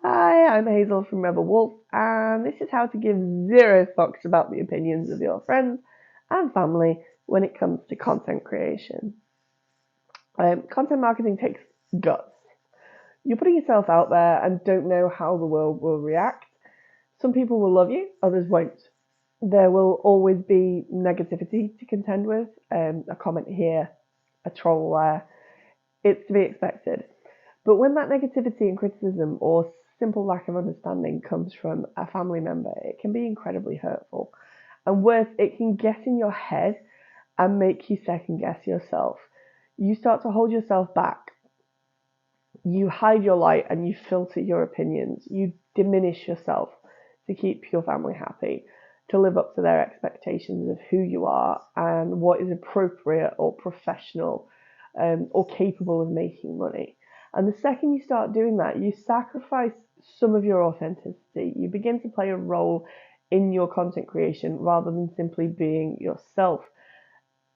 Hi, I'm Hazel from Rebel Wolf, and this is how to give zero fucks about the opinions of your friends and family when it comes to content creation. Content marketing takes guts. You're putting yourself out there and don't know how the world will react. Some people will love you, others won't. There will always be negativity to contend with, a comment here, a troll there. It's to be expected. But when that negativity and criticism or simple lack of understanding comes from a family member, it can be incredibly hurtful. And worse, it can get in your head and make you second guess yourself. You start to hold yourself back. You hide your light and you filter your opinions. You diminish yourself to keep your family happy, to live up to their expectations of who you are and what is appropriate or professional, or capable of making money. And the second you start doing that, you sacrifice some of your authenticity. You begin to play a role in your content creation rather than simply being yourself.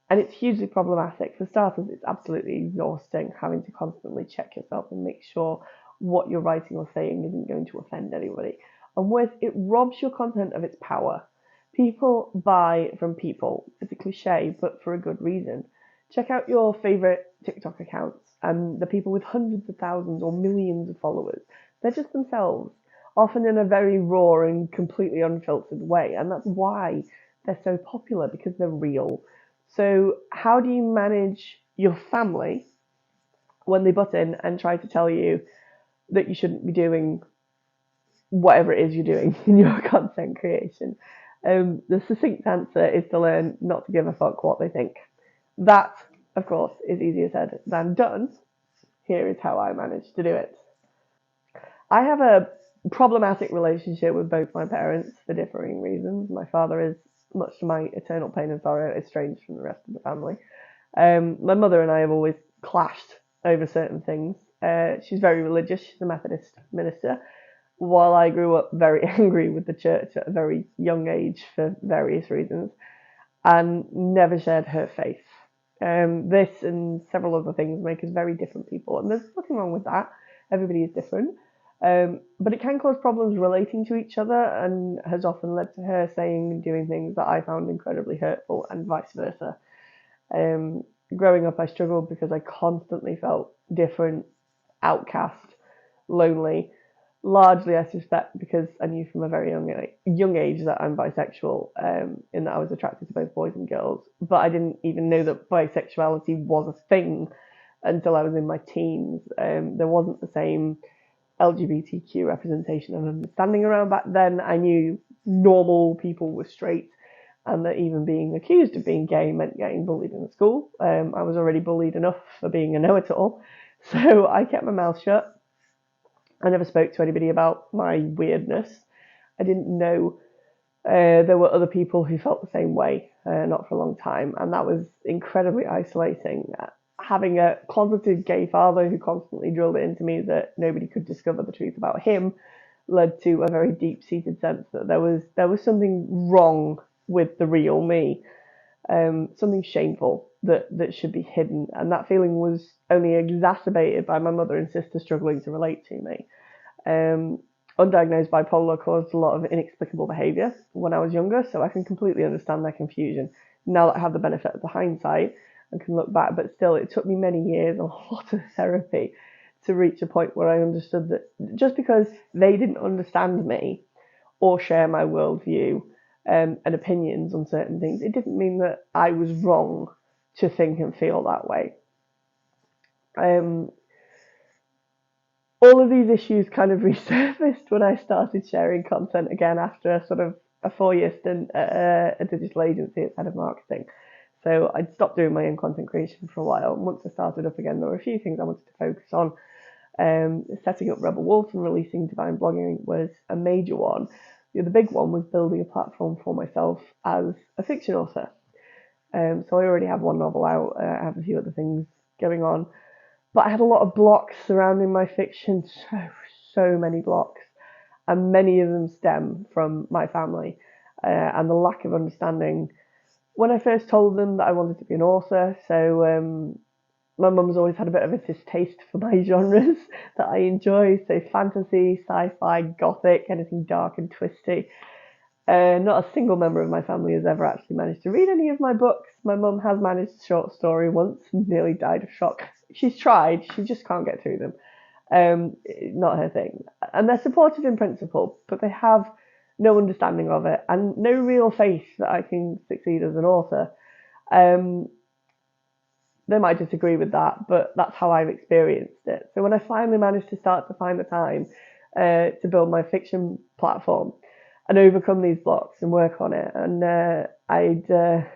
And it's hugely problematic. For starters, it's absolutely exhausting having to constantly check yourself and make sure what you're writing or saying isn't going to offend anybody. And worse, it robs your content of its power. People buy from people. It's a cliche, but for a good reason. Check out your favorite TikTok accounts and the people with hundreds of thousands or millions of followers. They're just themselves, often in a very raw and completely unfiltered way. And that's why they're so popular, because they're real. So, how do you manage your family when they butt in and try to tell you that you shouldn't be doing whatever it is you're doing in your content creation? The succinct answer is to learn not to give a fuck what they think. That, of course, is easier said than done. Here is how I managed to do it. I have a problematic relationship with both my parents for differing reasons. My father is, much to my eternal pain and sorrow, estranged from the rest of the family. My mother and I have always clashed over certain things. She's very religious. She's a Methodist minister. While I grew up very angry with the church at a very young age for various reasons, and never shared her faith. This and several other things make us very different people, and there's nothing wrong with that. Everybody is different. But it can cause problems relating to each other and has often led to her saying and doing things that I found incredibly hurtful, and vice versa. Um, Growing up, I struggled because I constantly felt different, outcast, lonely. Largely, I suspect, because I knew from a very young age that I'm bisexual, in that I was attracted to both boys and girls. But I didn't even know that bisexuality was a thing until I was in my teens. There wasn't the same LGBTQ representation and understanding around back then. I knew normal people were straight, and that even being accused of being gay meant getting bullied in school. I was already bullied enough for being a know-it-all, so I kept my mouth shut. I never spoke to anybody about my weirdness. I didn't know there were other people who felt the same way, not for a long time, and that was incredibly isolating. Having a closeted gay father who constantly drilled it into me that nobody could discover the truth about him led to a very deep-seated sense that there was something wrong with the real me, something shameful that should be hidden, and that feeling was only exacerbated by my mother and sister struggling to relate to me. Um, Undiagnosed bipolar caused a lot of inexplicable behaviour when I was younger, so I can completely understand their confusion now that I have the benefit of the hindsight and can look back. But still, it took me many years and a lot of therapy to reach a point where I understood that just because they didn't understand me or share my worldview, and opinions on certain things, it didn't mean that I was wrong to think and feel that way. Um, all of these issues kind of resurfaced when I started sharing content again after a sort of a 4 year stint at a digital agency as head of marketing. So I'd stopped doing my own content creation for a while. And once I started up again, there were a few things I wanted to focus on. Setting up Rebel Wolf and releasing Divine Blogging was a major one. The other big one was building a platform for myself as a fiction author. So I already have one novel out. I have a few other things going on. But I had a lot of blocks surrounding my fiction, so many blocks. And many of them stem from my family, and the lack of understanding when I first told them that I wanted to be an author. So my mum's always had a bit of a distaste for my genres that I enjoy. So fantasy, sci-fi, gothic, anything dark and twisty. Not a single member of my family has ever actually managed to read any of my books. My mum has managed a short story once and nearly died of shock. She's tried, she just can't get through them. Not her thing. And they're supportive in principle, but they have no understanding of it and no real faith that I can succeed as an author. Um, they might disagree with that, but that's how I've experienced it. So when I finally managed to start to find the time to build my fiction platform and overcome these blocks and work on it, and I'd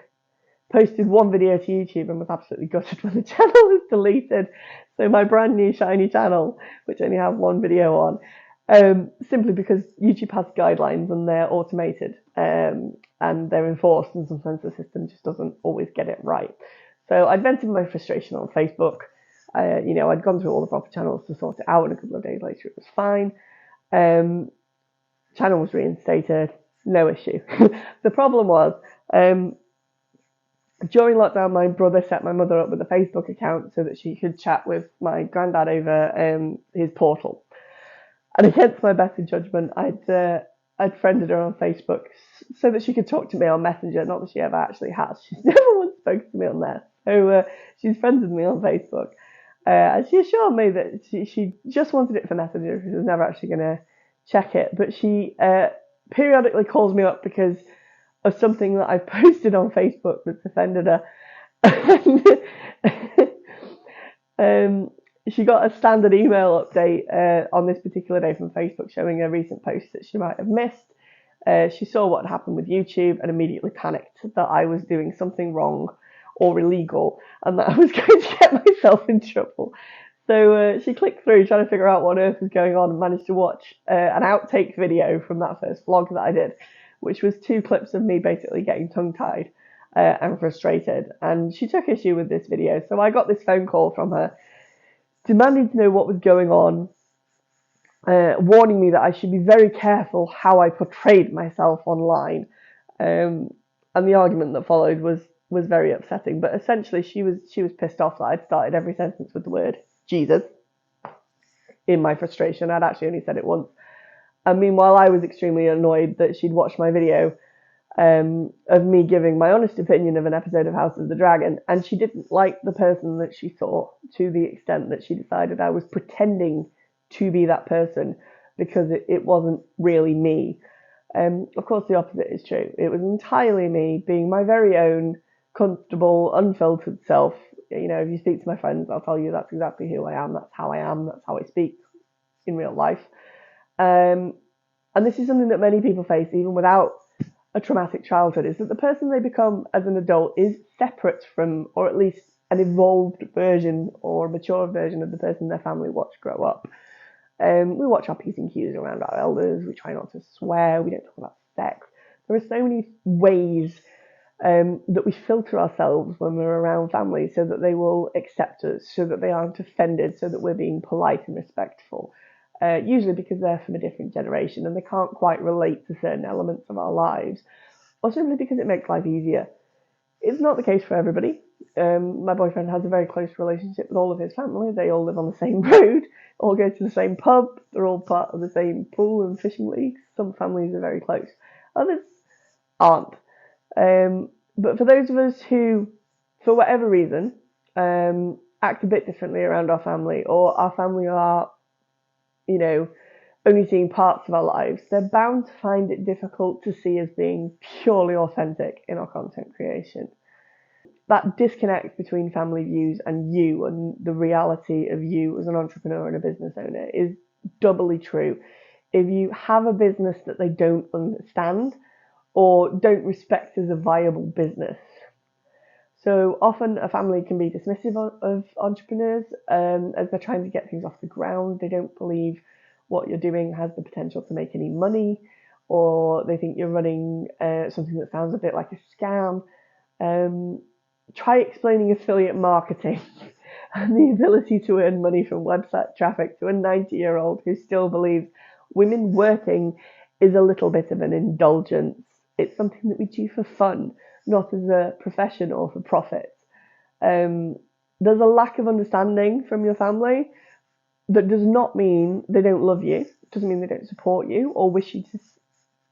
posted one video to YouTube and was absolutely gutted when the channel was deleted. So my brand new shiny channel, which only have one video on, simply because YouTube has guidelines and they're automated and they're enforced, and sometimes the system just doesn't always get it right. So I'd vented my frustration on Facebook. I'd gone through all the proper channels to sort it out, and a couple of days later it was fine. Channel was reinstated, no issue. The problem was, during lockdown, my brother set my mother up with a Facebook account so that she could chat with my granddad over his portal. And against my better judgment, I'd friended her on Facebook so that she could talk to me on Messenger. Not that she ever actually has. She's never once spoken to me on there. So she's friended me on Facebook. And she assured me that she just wanted it for Messenger. She was never actually going to check it. But she periodically calls me up because of something that I posted on Facebook that's offended her. She got a standard email update on this particular day from Facebook showing a recent post that she might have missed. She saw what happened with YouTube and immediately panicked that I was doing something wrong or illegal and that I was going to get myself in trouble. So she clicked through trying to figure out what on earth was going on and managed to watch an outtake video from that first vlog that I did, which was 2 clips of me basically getting tongue-tied and frustrated. And she took issue with this video. So I got this phone call from her demanding to know what was going on, warning me that I should be very careful how I portrayed myself online. And the argument that followed was very upsetting. But essentially, she was pissed off that I'd started every sentence with the word Jesus in my frustration. I'd actually only said it once. And meanwhile, I was extremely annoyed that she'd watched my video of me giving my honest opinion of an episode of House of the Dragon, and she didn't like the person that she saw to the extent that she decided I was pretending to be that person because it wasn't really me. Of course, the opposite is true. It was entirely me being my very own comfortable, unfiltered self. You know, if you speak to my friends, I'll tell you that's exactly who I am. That's how I am. That's how I speak in real life. And this is something that many people face even without a traumatic childhood, is that the person they become as an adult is separate from, or at least an evolved version or mature version of the person their family watched grow up. We watch our P's and Q's around our elders, we try not to swear, we don't talk about sex. There are so many ways that we filter ourselves when we're around family so that they will accept us, so that they aren't offended, so that we're being polite and respectful. Usually because they're from a different generation and they can't quite relate to certain elements of our lives, or simply because it makes life easier. It's not the case for everybody. My boyfriend has a very close relationship with all of his family. They all live on the same road, all go to the same pub, they're all part of the same pool and fishing leagues. Some families are very close, others aren't. But for those of us who, for whatever reason, act a bit differently around our family, or our family are only seeing parts of our lives, they're bound to find it difficult to see us being purely authentic in our content creation. That disconnect between family views and you and the reality of you as an entrepreneur and a business owner is doubly true. If you have a business that they don't understand or don't respect as a viable business. So often a family can be dismissive of entrepreneurs as they're trying to get things off the ground. They don't believe what you're doing has the potential to make any money, or they think you're running something that sounds a bit like a scam. Try explaining affiliate marketing and the ability to earn money from website traffic to a 90-year-old who still believes women working is a little bit of an indulgence. It's something that we do for fun, not as a profession or for profit. there's a lack of understanding from your family, that does not mean they don't love you. It doesn't mean they don't support you or wish you to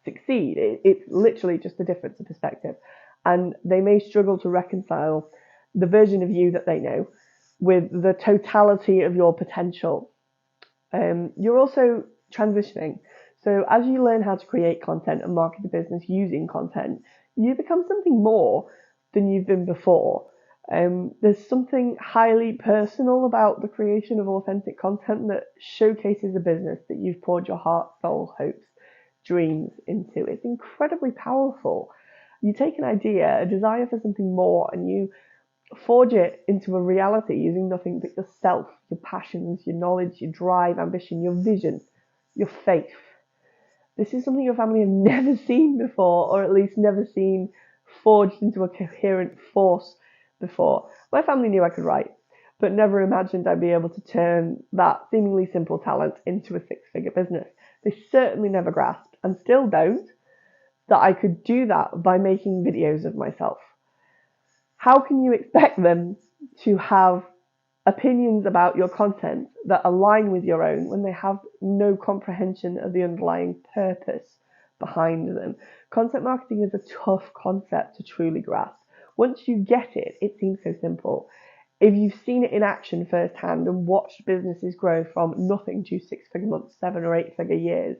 succeed. It's literally just a difference of perspective. And they may struggle to reconcile the version of you that they know with the totality of your potential. You're also transitioning. So as you learn how to create content and market a business using content, you become something more than you've been before. There's something highly personal about the creation of authentic content that showcases a business that you've poured your heart, soul, hopes, dreams into. It's incredibly powerful. You take an idea, a desire for something more, and you forge it into a reality using nothing but yourself, your passions, your knowledge, your drive, ambition, your vision, your faith. This is something your family have never seen before, or at least never seen forged into a coherent force before. My family knew I could write, but never imagined I'd be able to turn that seemingly simple talent into a six-figure business. They certainly never grasped, and still don't, that I could do that by making videos of myself. How can you expect them to have opinions about your content that align with your own when they have no comprehension of the underlying purpose behind them? Content marketing is a tough concept to truly grasp. Once you get it, it seems so simple. If you've seen it in action firsthand and watched businesses grow from nothing to six-figure months, 7 or 8 figure years,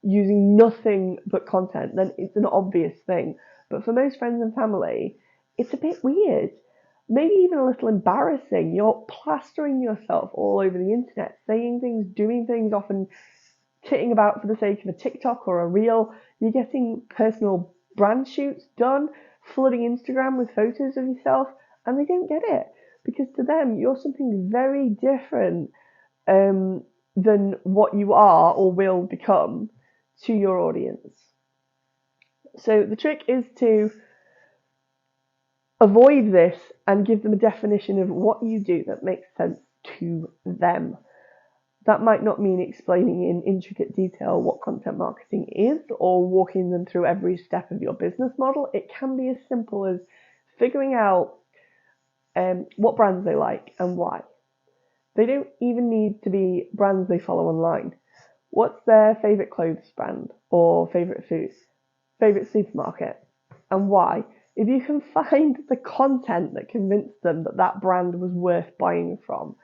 using nothing but content, then it's an obvious thing. But for most friends and family, it's a bit weird, maybe even a little embarrassing. You're plastering yourself all over the internet, saying things, doing things, often titting about for the sake of a TikTok or a reel. You're getting personal brand shoots done, flooding Instagram with photos of yourself, and they don't get it because to them, you're something very different than what you are or will become to your audience. So the trick is to avoid this and give them a definition of what you do that makes sense to them. That might not mean explaining in intricate detail what content marketing is or walking them through every step of your business model. It can be as simple as figuring out what brands they like and why. They don't even need to be brands they follow online. What's their favourite clothes brand or favourite food, favourite supermarket, and why? If you can find the content that convinced them that that brand was worth buying from,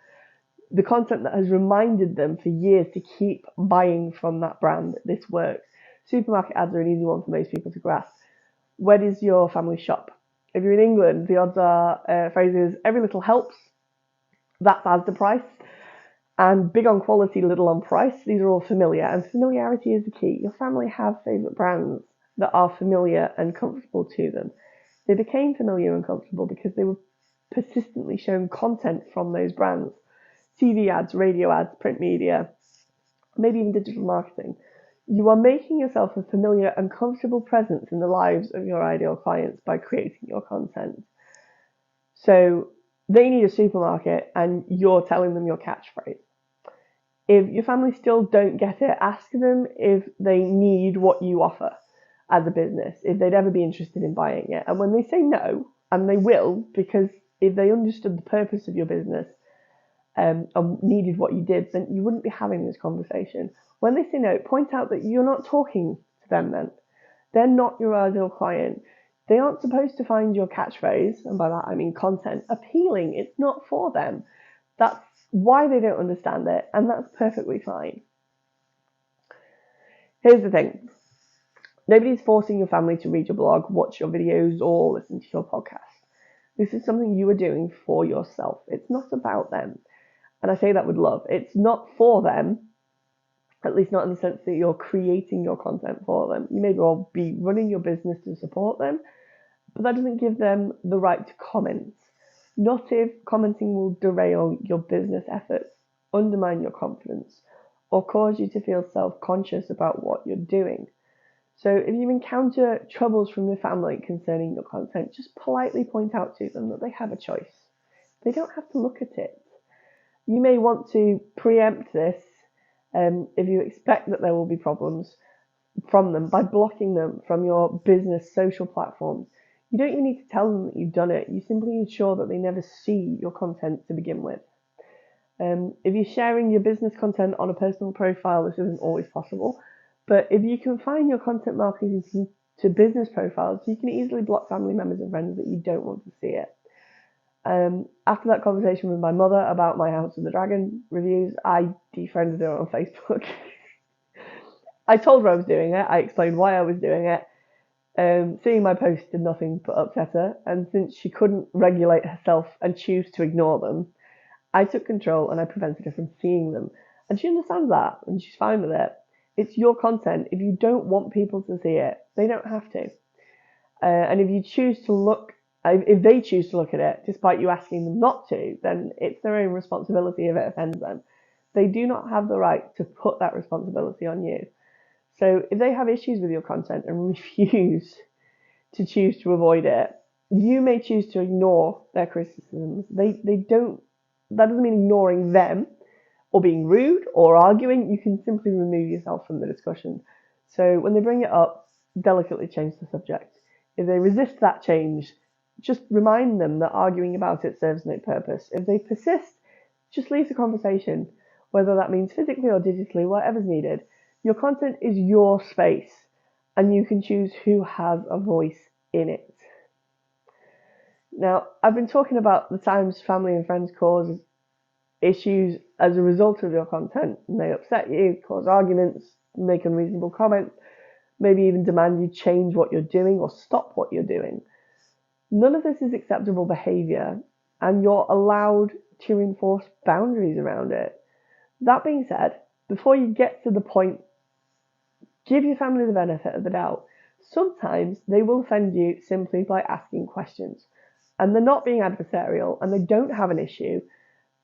the content that has reminded them for years to keep buying from that brand, this works. Supermarket ads are an easy one for most people to grasp. Where does your family shop? If you're in England, the odds are phrases, every little helps, that's Asda price, and big on quality, little on price. These are all familiar, and familiarity is the key. Your family have favourite brands that are familiar and comfortable to them. They became familiar and comfortable because they were persistently shown content from those brands. TV ads, radio ads, print media, maybe even digital marketing. You are making yourself a familiar and comfortable presence in the lives of your ideal clients by creating your content. So they need a supermarket and you're telling them your catchphrase. If your family still don't get it, ask them if they need what you offer as a business, if they'd ever be interested in buying it. And when they say no, and they will, because if they understood the purpose of your business and needed what you did, then you wouldn't be having this conversation. When they say no, point out that you're not talking to them then. They're not your ideal client. They aren't supposed to find your catchphrase, and by that I mean content, appealing. It's not for them. That's why they don't understand it, and that's perfectly fine. Here's the thing. Nobody's forcing your family to read your blog, watch your videos, or listen to your podcast. This is something you are doing for yourself. It's not about them. And I say that with love. It's not for them, at least not in the sense that you're creating your content for them. You may well be running your business to support them, but that doesn't give them the right to comment. Not if commenting will derail your business efforts, undermine your confidence, or cause you to feel self-conscious about what you're doing. So if you encounter troubles from your family concerning your content, just politely point out to them that they have a choice. They don't have to look at it. You may want to preempt this if you expect that there will be problems from them by blocking them from your business social platforms. You don't even need to tell them that you've done it. You simply ensure that they never see your content to begin with. If you're sharing your business content on a personal profile, this isn't always possible. But if you confine your content marketing to business profiles, you can easily block family members and friends that you don't want to see it. After that conversation with my mother about my House of the Dragon reviews, I defriended her on Facebook. I told her I was doing it. I explained why I was doing it. Seeing my posts did nothing but upset her, and since she couldn't regulate herself and choose to ignore them, I took control and I prevented her from seeing them. And she understands that, and she's fine with it. It's your content. If you don't want people to see it, they don't have to. And if they choose to look at it, despite you asking them not to, then it's their own responsibility if it offends them. They do not have the right to put that responsibility on you. So if they have issues with your content and refuse to choose to avoid it, you may choose to ignore their criticisms. That doesn't mean ignoring them or being rude or arguing. You can simply remove yourself from the discussion. So when they bring it up, delicately change the subject. If they resist that change, just remind them that arguing about it serves no purpose. If they persist, just leave the conversation, whether that means physically or digitally, whatever's needed. Your content is your space, and you can choose who has a voice in it. Now, I've been talking about the times family and friends cause issues as a result of your content. And they upset you, cause arguments, make unreasonable comments, maybe even demand you change what you're doing or stop what you're doing. None of this is acceptable behavior, and you're allowed to enforce boundaries around it. That being said, before you get to the point, give your family the benefit of the doubt. Sometimes they will offend you simply by asking questions, and they're not being adversarial, and they don't have an issue.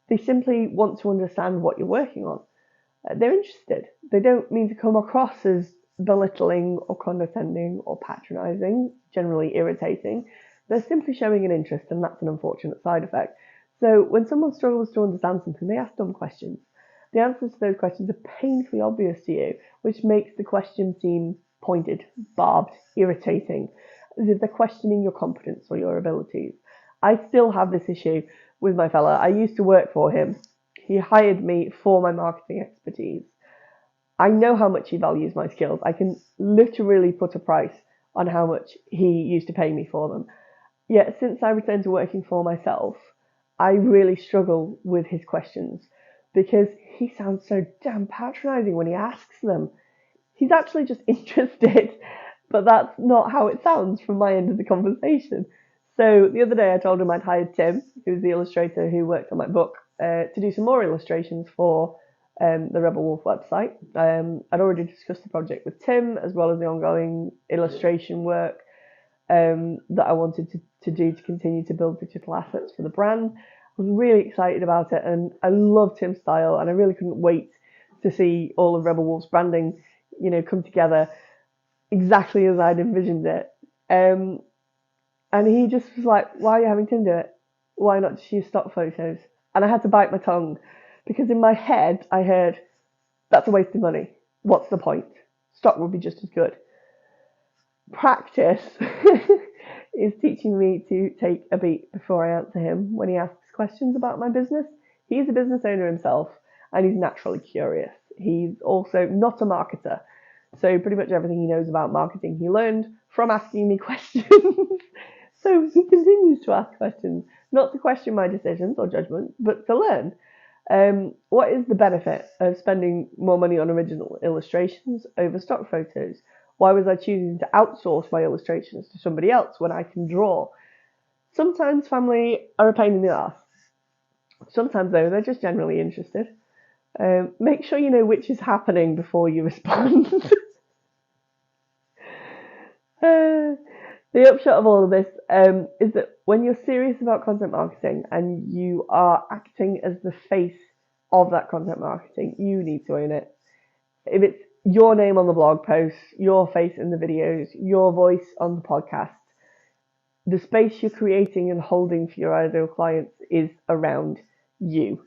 They simply want to understand what you're working on. They're interested. They don't mean to come across as belittling or condescending or patronizing, generally irritating. They're simply showing an interest, and that's an unfortunate side effect. So when someone struggles to understand something, they ask dumb questions. The answers to those questions are painfully obvious to you, which makes the question seem pointed, barbed, irritating, as if they're questioning your competence or your abilities. I still have this issue with my fella. I used to work for him. He hired me for my marketing expertise. I know how much he values my skills. I can literally put a price on how much he used to pay me for them. Yet since I returned to working for myself, I really struggle with his questions because he sounds so damn patronizing when he asks them. He's actually just interested, but that's not how it sounds from my end of the conversation. So the other day I told him I'd hired Tim, who's the illustrator who worked on my book, to do some more illustrations for the Rebel Wolf website. I'd already discussed the project with Tim, as well as the ongoing illustration work that I wanted to do to continue to build digital assets for the brand. I was really excited about it, and I love Tim's style, and I really couldn't wait to see all of Rebel Wolf's branding, come together exactly as I'd envisioned it. And he just was like, why are you having Tim do it? Why not just use stock photos? And I had to bite my tongue because in my head I heard, that's a waste of money. What's the point? Stock would be just as good. Practice is teaching me to take a beat before I answer him when he asks questions about my business. He's a business owner himself, and he's naturally curious. He's also not a marketer. So pretty much everything he knows about marketing he learned from asking me questions. So he continues to ask questions, not to question my decisions or judgment, but to learn. What is the benefit of spending more money on original illustrations over stock photos? Why was I choosing to outsource my illustrations to somebody else when I can draw? Sometimes family are a pain in the ass. Sometimes, though, they're just generally interested. Make sure you know which is happening before you respond. The upshot of all of this is that when you're serious about content marketing and you are acting as the face of that content marketing, you need to own it. If it's your name on the blog post, your face in the videos, your voice on the podcast, the space you're creating and holding for your ideal clients is around you.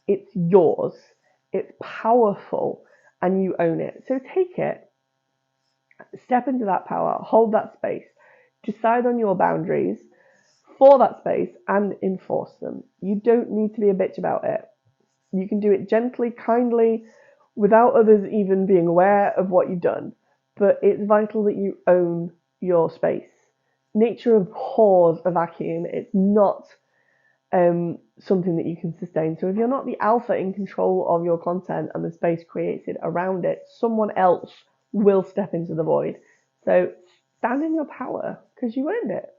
It's yours. It's powerful, and you own it. So take it. Step into that power. Hold that space. Decide on your boundaries for that space and enforce them. You don't need to be a bitch about it. You can do it gently, kindly, without others even being aware of what you've done. But it's vital that you own your space. Nature abhors a vacuum. It's not something that you can sustain. So if you're not the alpha in control of your content and the space created around it, someone else will step into the void. So stand in your power because you earned it.